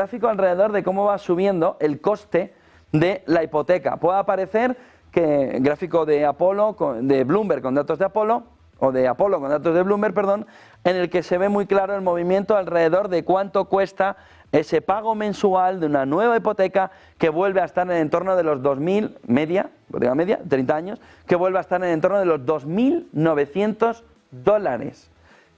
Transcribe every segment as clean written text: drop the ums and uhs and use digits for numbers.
gráfico alrededor de cómo va subiendo el coste de la hipoteca. Puede aparecer que gráfico de Apolo, de Bloomberg con datos de Apolo, o de Apolo con datos de Bloomberg, perdón, en el que se ve muy claro el movimiento alrededor de cuánto cuesta ese pago mensual de una nueva hipoteca que vuelve a estar en el entorno de los 2.000, hipoteca media, 30 años, que vuelve a estar en el entorno de los $2.900,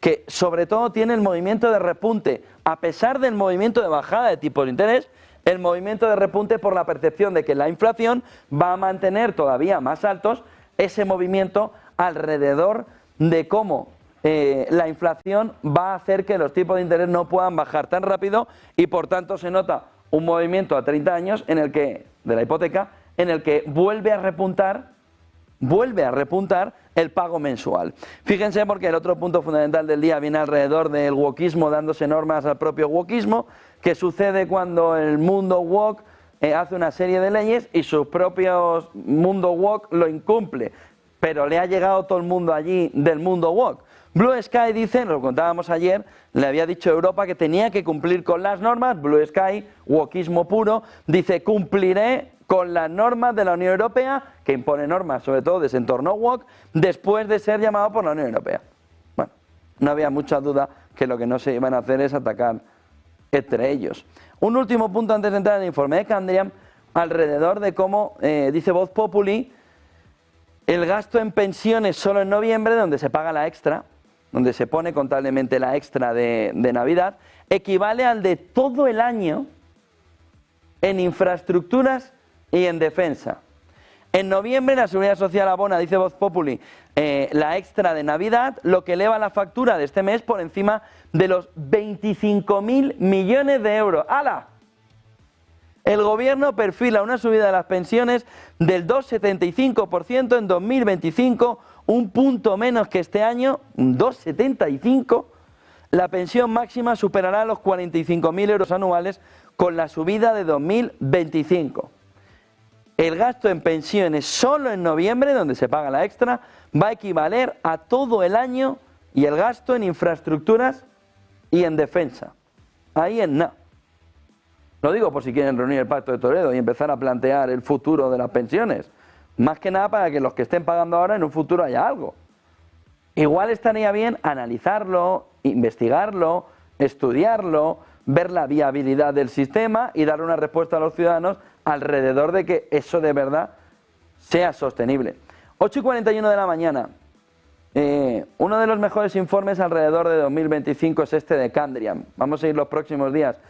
que sobre todo tiene el movimiento de repunte, a pesar del movimiento de bajada de tipos de interés, el movimiento de repunte por la percepción de que la inflación va a mantener todavía más altos ese movimiento alrededor de cómo la inflación va a hacer que los tipos de interés no puedan bajar tan rápido y por tanto se nota un movimiento a 30 años en el que, de la hipoteca, en el que vuelve a repuntar el pago mensual. Fíjense porque el otro punto fundamental del día viene alrededor del wokismo dándose normas al propio wokismo, que sucede cuando el mundo woke hace una serie de leyes y sus propios mundo woke lo incumple, pero le ha llegado todo el mundo allí del mundo woke. Blue Sky dice, nos lo contábamos ayer, le había dicho a Europa que tenía que cumplir con las normas. Blue Sky, wokismo puro, dice cumpliré con las normas de la Unión Europea, que impone normas sobre todo de ese entorno woke, después de ser llamado por la Unión Europea. Bueno, no había mucha duda que lo que no se iban a hacer es atacar entre ellos. Un último punto antes de entrar en el informe de Candriam, alrededor de cómo, dice Voz Populi, el gasto en pensiones solo en noviembre, donde se paga la extra, donde se pone contablemente la extra de Navidad, equivale al de todo el año en infraestructuras y en defensa. En noviembre la Seguridad Social abona, dice Voz Populi, la extra de Navidad, lo que eleva la factura de este mes por encima de los 25.000 millones de euros. ¡Hala! El gobierno perfila una subida de las pensiones del 2,75% en 2025, un punto menos que este año, un 2,75%. La pensión máxima superará los 45.000 euros anuales con la subida de 2025. El gasto en pensiones solo en noviembre, donde se paga la extra, va a equivaler a todo el año y el gasto en infraestructuras y en defensa. Ahí en nada. Lo digo por si quieren reunir el Pacto de Toledo y empezar a plantear el futuro de las pensiones. Más que nada para que los que estén pagando ahora en un futuro haya algo. Igual estaría bien analizarlo, investigarlo, estudiarlo, ver la viabilidad del sistema y dar una respuesta a los ciudadanos alrededor de que eso de verdad sea sostenible. 8:41 de la mañana. Uno de los mejores informes alrededor de 2025 es este de Candriam. Vamos a ir los próximos días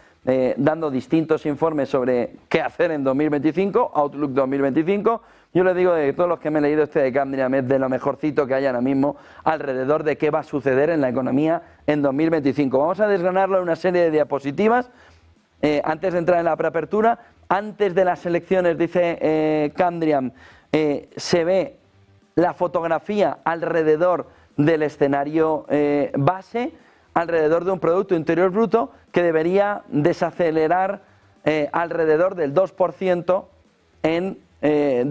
dando distintos informes sobre qué hacer en 2025, Outlook 2025. Yo les digo de todos los que me he leído este de Candriam es de lo mejorcito que hay ahora mismo alrededor de qué va a suceder en la economía en 2025. Vamos a desgranarlo en una serie de diapositivas. Antes de entrar en la preapertura, antes de las elecciones, dice Candriam, se ve la fotografía alrededor del escenario base, alrededor de un Producto Interior Bruto que debería desacelerar alrededor del 2% en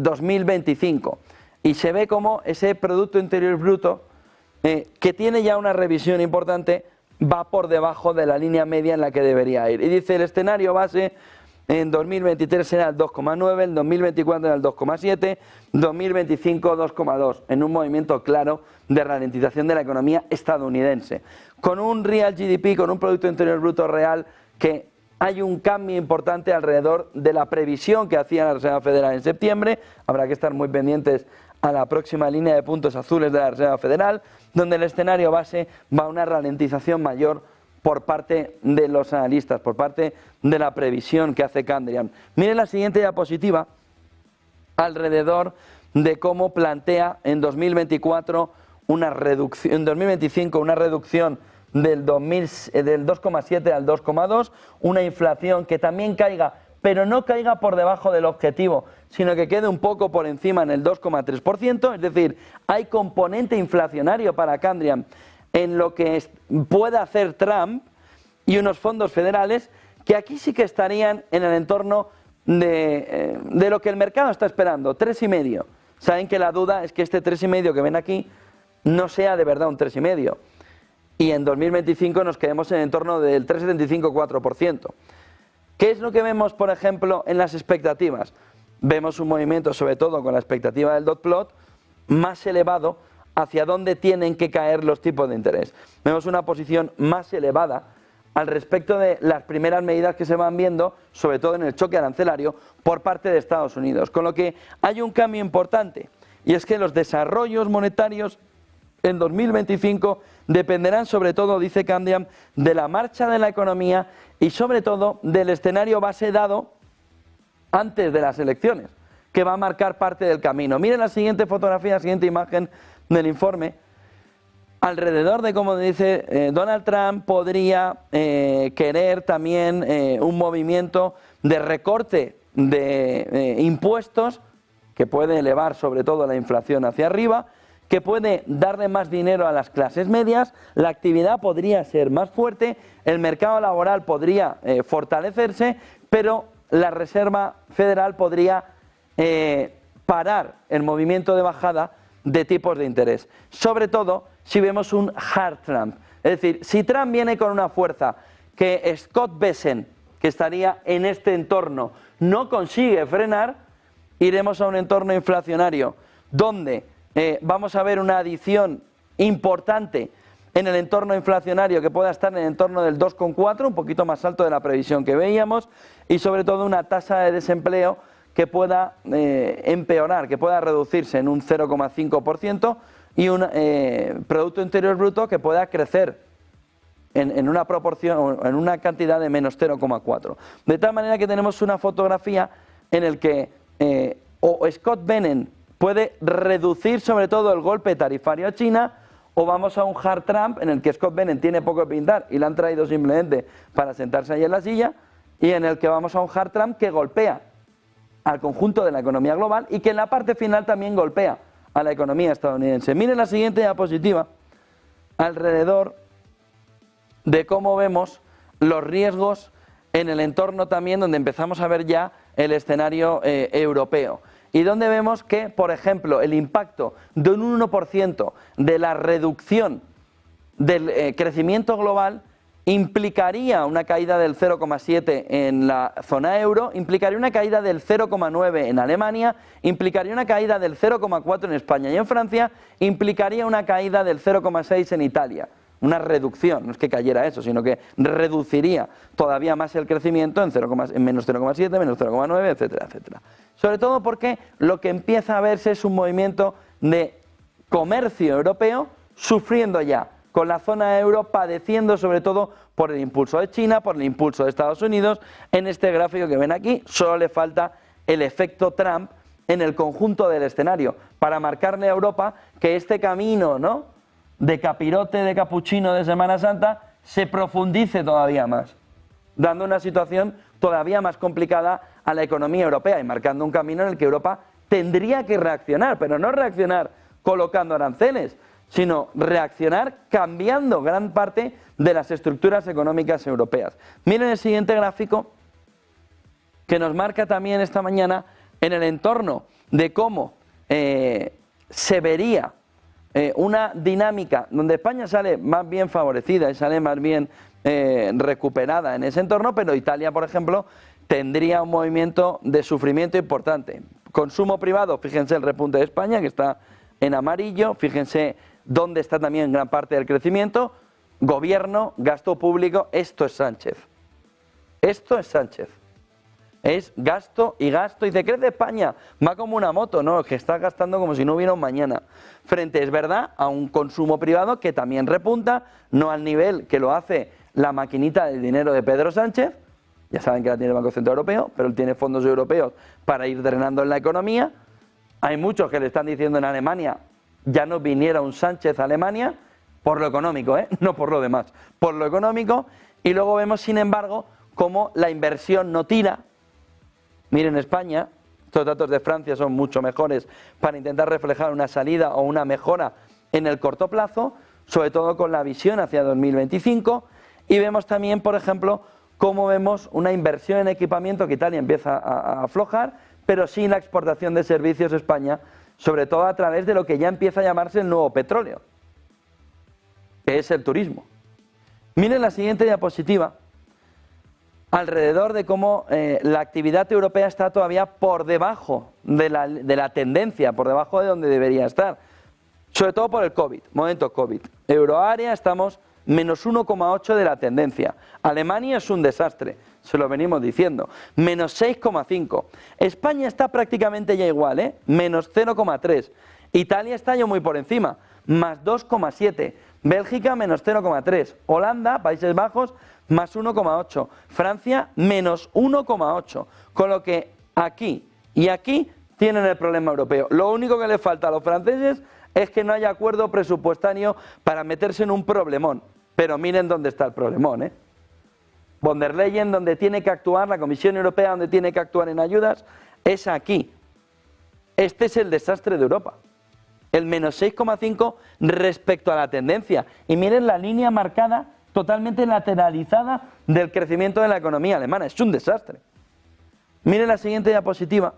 2025. Y se ve como ese Producto Interior Bruto, que tiene ya una revisión importante, va por debajo de la línea media en la que debería ir. Y dice el escenario base en 2023 será el 2,9, en 2024 era el 2,7, 2025 2,2, en un movimiento claro de ralentización de la economía estadounidense. Con un Real GDP, con un Producto Interior Bruto real, que hay un cambio importante alrededor de la previsión que hacía la Reserva Federal en septiembre. Habrá que estar muy pendientes a la próxima línea de puntos azules de la Reserva Federal, donde el escenario base va a una ralentización mayor por parte de los analistas, por parte de la previsión que hace Candriam. Miren la siguiente diapositiva alrededor de cómo plantea en 2024 una reducción, en 2025 una reducción del 2,7 al 2,2, una inflación que también caiga, pero no caiga por debajo del objetivo, sino que quede un poco por encima en el 2,3%, es decir, hay componente inflacionario para Candriam en lo que puede hacer Trump y unos fondos federales que aquí sí que estarían en el entorno de lo que el mercado está esperando, 3,5. Saben que la duda es que este 3,5 que ven aquí no sea de verdad un 3,5. Y en 2025 nos quedemos en el entorno del 3,75-4%. ¿Qué es lo que vemos, por ejemplo, en las expectativas? Vemos un movimiento, sobre todo con la expectativa del dot plot, más elevado hacia dónde tienen que caer los tipos de interés. Vemos una posición más elevada al respecto de las primeras medidas que se van viendo, sobre todo en el choque arancelario, por parte de Estados Unidos. Con lo que hay un cambio importante, y es que los desarrollos monetarios en 2025 dependerán sobre todo, dice Candiam, de la marcha de la economía y sobre todo del escenario base dado antes de las elecciones, que va a marcar parte del camino. Miren la siguiente fotografía, la siguiente imagen del informe. Alrededor de, como dice Donald Trump, podría querer también un movimiento de recorte de impuestos que puede elevar sobre todo la inflación hacia arriba, que puede darle más dinero a las clases medias, la actividad podría ser más fuerte, el mercado laboral podría fortalecerse, pero la Reserva Federal podría parar el movimiento de bajada de tipos de interés. Sobre todo si vemos un hard Trump. Es decir, si Trump viene con una fuerza que Scott Bessent, que estaría en este entorno, no consigue frenar, iremos a un entorno inflacionario donde vamos a ver una adición importante en el entorno inflacionario que pueda estar en el entorno del 2,4, un poquito más alto de la previsión que veíamos, y sobre todo una tasa de desempleo que pueda empeorar, que pueda reducirse en un 0,5% y un Producto Interior Bruto que pueda crecer en una proporción, en una cantidad de menos 0,4. De tal manera que tenemos una fotografía en el que o Scott Bessent puede reducir sobre todo el golpe tarifario a China, o vamos a un hard Trump en el que Scott Bessent tiene poco que pintar y le han traído simplemente para sentarse ahí en la silla, y en el que vamos a un hard Trump que golpea al conjunto de la economía global y que en la parte final también golpea a la economía estadounidense. Miren la siguiente diapositiva alrededor de cómo vemos los riesgos en el entorno también donde empezamos a ver ya el escenario europeo. Y donde vemos que, por ejemplo, el impacto de un 1% de la reducción del crecimiento global implicaría una caída del 0,7 en la zona euro, implicaría una caída del 0,9 en Alemania, implicaría una caída del 0,4 en España y en Francia, implicaría una caída del 0,6 en Italia. Una reducción, no es que cayera eso, sino que reduciría todavía más el crecimiento en menos 0,7, menos 0,9, etcétera, etcétera. Sobre todo porque lo que empieza a verse es un movimiento de comercio europeo sufriendo ya, con la zona euro padeciendo sobre todo por el impulso de China, por el impulso de Estados Unidos. En este gráfico que ven aquí solo le falta el efecto Trump en el conjunto del escenario para marcarle a Europa que este camino, ¿no?, de capirote, de capuchino de Semana Santa se profundice todavía más, dando una situación todavía más complicada a la economía europea y marcando un camino en el que Europa tendría que reaccionar, pero no reaccionar colocando aranceles, sino reaccionar cambiando gran parte de las estructuras económicas europeas. Miren el siguiente gráfico que nos marca también esta mañana en el entorno de cómo se vería una dinámica donde España sale más bien favorecida y sale más bien recuperada en ese entorno, pero Italia, por ejemplo, tendría un movimiento de sufrimiento importante. Consumo privado, fíjense el repunte de España que está en amarillo, fíjense dónde está también gran parte del crecimiento. Gobierno, gasto público, esto es Sánchez. Esto es Sánchez. Es gasto y gasto. Y dice, crece España, va como una moto, no, que está gastando como si no hubiera un mañana. Frente, es verdad, a un consumo privado que también repunta, no al nivel que lo hace la maquinita del dinero de Pedro Sánchez. Ya saben que la tiene el Banco Central Europeo, pero él tiene fondos europeos para ir drenando en la economía. Hay muchos que le están diciendo en Alemania, ya no viniera un Sánchez a Alemania, por lo económico, no por lo demás, por lo económico. Y luego vemos, sin embargo, cómo la inversión no tira. Miren España, estos datos de Francia son mucho mejores para intentar reflejar una salida o una mejora en el corto plazo, sobre todo con la visión hacia 2025, y vemos también, por ejemplo, cómo vemos una inversión en equipamiento que Italia empieza a aflojar, pero sin la exportación de servicios España, sobre todo a través de lo que ya empieza a llamarse el nuevo petróleo, que es el turismo. Miren la siguiente diapositiva, alrededor de cómo la actividad europea está todavía por debajo de la tendencia, por debajo de donde debería estar. Sobre todo por el COVID, momento COVID. Euroárea estamos menos 1,8 de la tendencia. Alemania es un desastre, se lo venimos diciendo. Menos 6,5. España está prácticamente ya igual, menos 0,3. Italia está ya muy por encima, más 2,7. Bélgica menos 0,3. Holanda, Países Bajos, más 1,8. Francia, menos 1,8. Con lo que aquí y aquí tienen el problema europeo. Lo único que les falta a los franceses es que no haya acuerdo presupuestario para meterse en un problemón. Pero miren dónde está el problemón, Von der Leyen, donde tiene que actuar, la Comisión Europea, donde tiene que actuar en ayudas, es aquí. Este es el desastre de Europa. El menos 6,5 respecto a la tendencia. Y miren la línea marcada, totalmente lateralizada del crecimiento de la economía alemana. Es un desastre. Miren la siguiente diapositiva,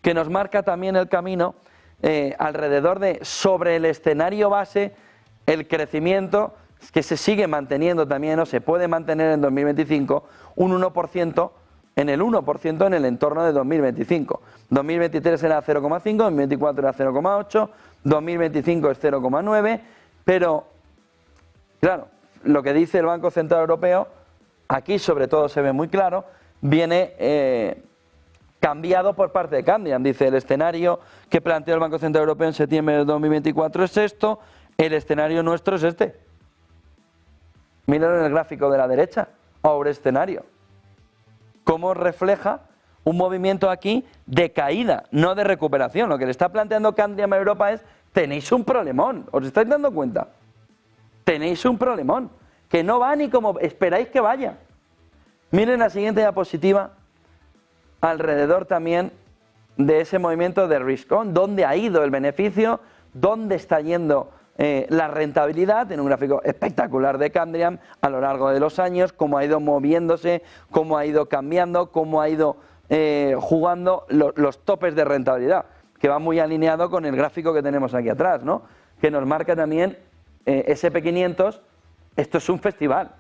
que nos marca también el camino alrededor de, sobre el escenario base, el crecimiento que se sigue manteniendo también, o se puede mantener en 2025, un 1%, en el 1% en el entorno de 2025. 2023 era 0,5, 2024 era 0,8, 2025 es 0,9, pero, claro, lo que dice el Banco Central Europeo, aquí sobre todo se ve muy claro, viene cambiado por parte de Candriam. Dice, el escenario que planteó el Banco Central Europeo en septiembre de 2024 es esto, el escenario nuestro es este. Mírenlo en el gráfico de la derecha, ahora escenario. Cómo refleja un movimiento aquí de caída, no de recuperación. Lo que le está planteando Candriam a Europa es, tenéis un problemón, ¿os estáis dando cuenta? Tenéis un problemón, que no va ni como esperáis que vaya. Miren la siguiente diapositiva, alrededor también de ese movimiento de risk on, dónde ha ido el beneficio, dónde está yendo la rentabilidad, en un gráfico espectacular de Candriam a lo largo de los años, cómo ha ido moviéndose, cómo ha ido cambiando, cómo ha ido jugando los topes de rentabilidad, que va muy alineado con el gráfico que tenemos aquí atrás, ¿no? Que nos marca también SP500, esto es un festival.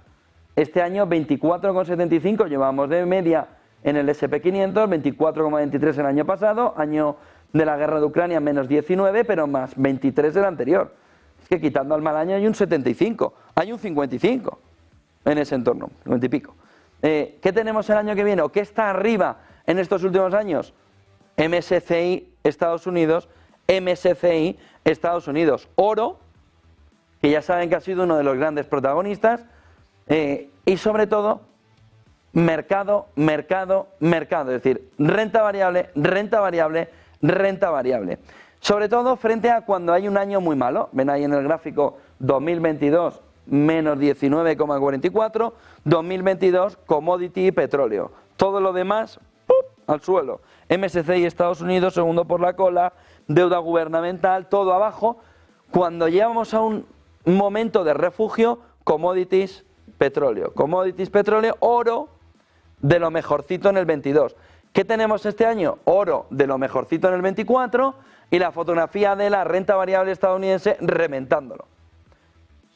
Este año 24,75 llevamos de media en el SP500, 24,23 el año pasado, año de la guerra de Ucrania menos 19, pero más 23 del anterior. Es que quitando al mal año hay un 75, hay un 55 en ese entorno, 50 y pico. ¿Qué tenemos el año que viene o qué está arriba en estos últimos años? MSCI Estados Unidos, MSCI Estados Unidos, oro, que ya saben que ha sido uno de los grandes protagonistas, y sobre todo mercado, mercado, mercado, es decir, renta variable, renta variable, renta variable. Sobre todo frente a cuando hay un año muy malo, ven ahí en el gráfico 2022 menos 19,44, 2022 commodity y petróleo. Todo lo demás, ¡pum!, al suelo. MSCI Estados Unidos, segundo por la cola, deuda gubernamental, todo abajo. Cuando llegamos a un momento de refugio, commodities, petróleo, oro, de lo mejorcito en el 22. ¿Qué tenemos este año? Oro de lo mejorcito en el 24 y la fotografía de la renta variable estadounidense reventándolo.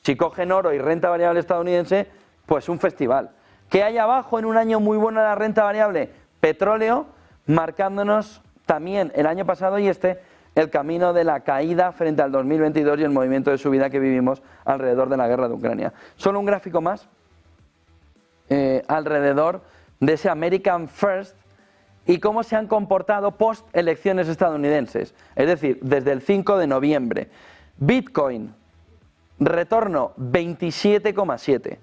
Si cogen oro y renta variable estadounidense, pues un festival. ¿Qué hay abajo en un año muy bueno de la renta variable? Petróleo, marcándonos también el año pasado y el camino de la caída frente al 2022 y el movimiento de subida que vivimos alrededor de la guerra de Ucrania. Solo un gráfico más alrededor de ese American First y cómo se han comportado post elecciones estadounidenses, es decir, desde el 5 de noviembre. Bitcoin, retorno 27,7.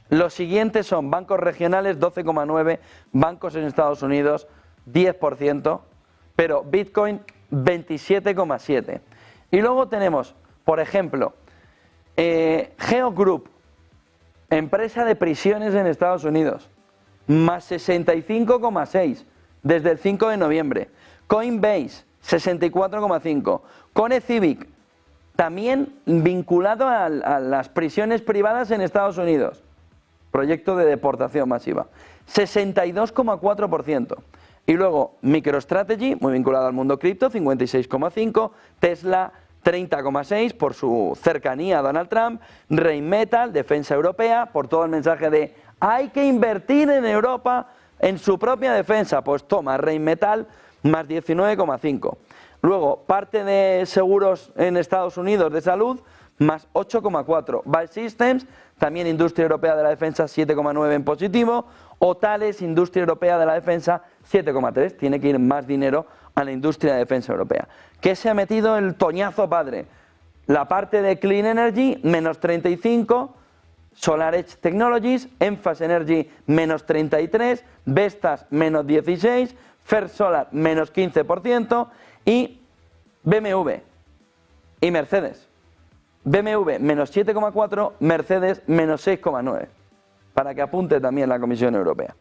Los siguientes son bancos regionales 12,9, bancos en Estados Unidos 10%, pero Bitcoin 27,7. Y luego tenemos, por ejemplo, Geo Group, empresa de prisiones en Estados Unidos, más 65,6 desde el 5 de noviembre. Coinbase, 64,5. Conecivic, también vinculado a las prisiones privadas en Estados Unidos. Proyecto de deportación masiva. 62,4%. Y luego MicroStrategy, muy vinculado al mundo cripto, 56,5%. Tesla, 30,6% por su cercanía a Donald Trump. Rheinmetall, defensa europea, por todo el mensaje de Hay que invertir en Europa en su propia defensa. Pues toma, Rheinmetall más 19,5. Luego, parte de seguros en Estados Unidos de salud, más 8,4. BAE Systems, también Industria Europea de la Defensa, 7,9 en positivo. O Thales, Industria Europea de la Defensa, 7,3. Tiene que ir más dinero a la industria de defensa europea. ¿Qué se ha metido el toñazo padre? La parte de Clean Energy, menos 35. Solar Edge Technologies, Enfas Energy, menos 33. Vestas, menos 16. First Solar, menos 15%. Y BMW y Mercedes. BMW, menos 7,4. Mercedes, menos 6,9. Para que apunte también la Comisión Europea.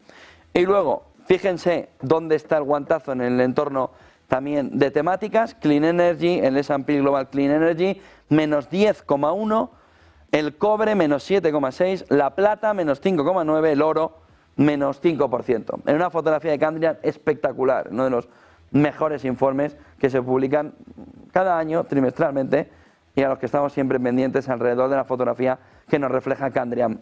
Y luego, fíjense dónde está el guantazo en el entorno también de temáticas. Clean Energy, el S&P Global Clean Energy, menos 10,1. El cobre, menos 7,6. La plata, menos 5,9. El oro, menos 5%. En una fotografía de Candriam espectacular. Uno de los mejores informes que se publican cada año, trimestralmente, y a los que estamos siempre pendientes alrededor de la fotografía que nos refleja Candriam.